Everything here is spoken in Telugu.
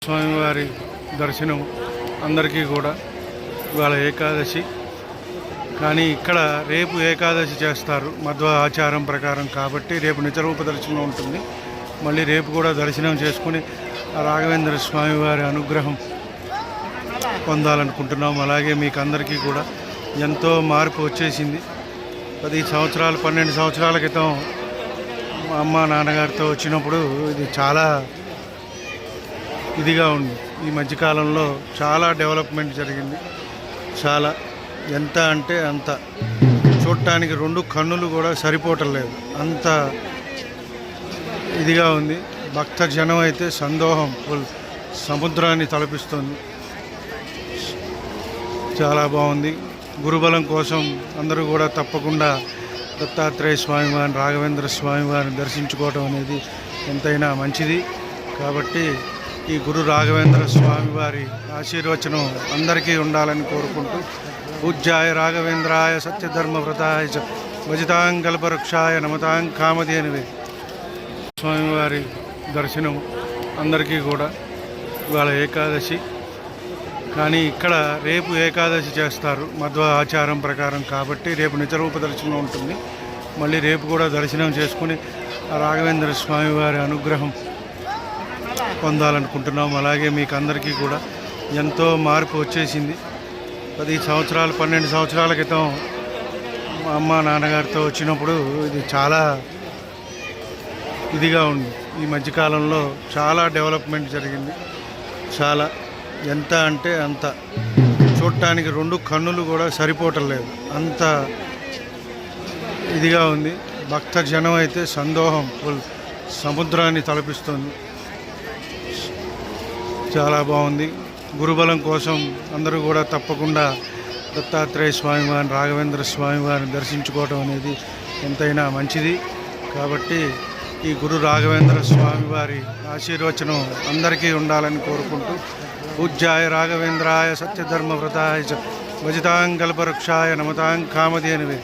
స్వామివారి దర్శనం అందరికీ కూడా ఇవాళ ఏకాదశి. కానీ ఇక్కడ రేపు ఏకాదశి చేస్తారు మధ్వ ఆచారం ప్రకారం, కాబట్టి రేపు నిజరూప దర్శనం ఉంటుంది. మళ్ళీ రేపు కూడా దర్శనం చేసుకుని రాఘవేంద్ర స్వామివారి అనుగ్రహం పొందాలనుకుంటున్నాం. అలాగే మీకు అందరికీ కూడా ఎంతో మార్పు వచ్చేసింది. 10 సంవత్సరాలు 12 సంవత్సరాల క్రితం మా అమ్మ నాన్నగారితో వచ్చినప్పుడు ఇది చాలా ఇదిగా ఉంది. ఈ మధ్యకాలంలో చాలా డెవలప్మెంట్ జరిగింది. చాలా ఎంత అంటే అంత, చూడటానికి 2 కన్నులు కూడా సరిపోవటం లేదు, అంత ఇదిగా ఉంది. భక్త జనం అయితే సందోహం సముద్రాన్ని తలపిస్తుంది. చాలా బాగుంది. గురుబలం కోసం అందరూ కూడా తప్పకుండా దత్తాత్రేయ స్వామివారిని, రాఘవేంద్ర స్వామివారిని దర్శించుకోవడం అనేది ఎంతైనా మంచిది. కాబట్టి ఈ గురు రాఘవేంద్ర స్వామివారి ఆశీర్వచనం అందరికీ ఉండాలని కోరుకుంటూ, పూజ్యాయ రాఘవేంద్రాయ సత్యధర్మవ్రతాయ చ భజితాంకల్పవృక్షాయ నమతాం కామధేనవే. స్వామివారి దర్శనం అందరికీ కూడా ఇవాళ ఏకాదశి. కానీ ఇక్కడ రేపు ఏకాదశి చేస్తారు మధ్వ ఆచారం ప్రకారం, కాబట్టి రేపు నిజరూప దర్శనం ఉంటుంది. మళ్ళీ రేపు కూడా దర్శనం చేసుకుని రాఘవేంద్ర స్వామివారి అనుగ్రహం పొందాలనుకుంటున్నాం. అలాగే మీకు అందరికీ కూడా ఎంతో మార్పు వచ్చేసింది. 10 సంవత్సరాలు 12 సంవత్సరాల క్రితం మా అమ్మ నాన్నగారితో వచ్చినప్పుడు ఇది చాలా ఇదిగా ఉంది. ఈ మధ్యకాలంలో చాలా డెవలప్మెంట్ జరిగింది. చాలా ఎంత అంటే అంత, చూడటానికి 2 కన్నులు కూడా సరిపోవటం లేదు, అంత ఇదిగా ఉంది. భక్త జనం అయితే సందోహం సముద్రాన్ని తలపిస్తుంది. చాలా బాగుంది. గురుబలం కోసం అందరూ కూడా తప్పకుండా దత్తాత్రేయ స్వామివారిని, రాఘవేంద్ర స్వామివారిని దర్శించుకోవడం అనేది ఎంతైనా మంచిది. కాబట్టి ఈ గురు రాఘవేంద్ర స్వామివారి ఆశీర్వచనం అందరికీ ఉండాలని కోరుకుంటూ, పూజ్యాయ రాఘవేంద్రాయ సత్యధర్మవ్రతాయ చ భజితాంకల్పవృక్షాయ నమతాం కామధేనవే.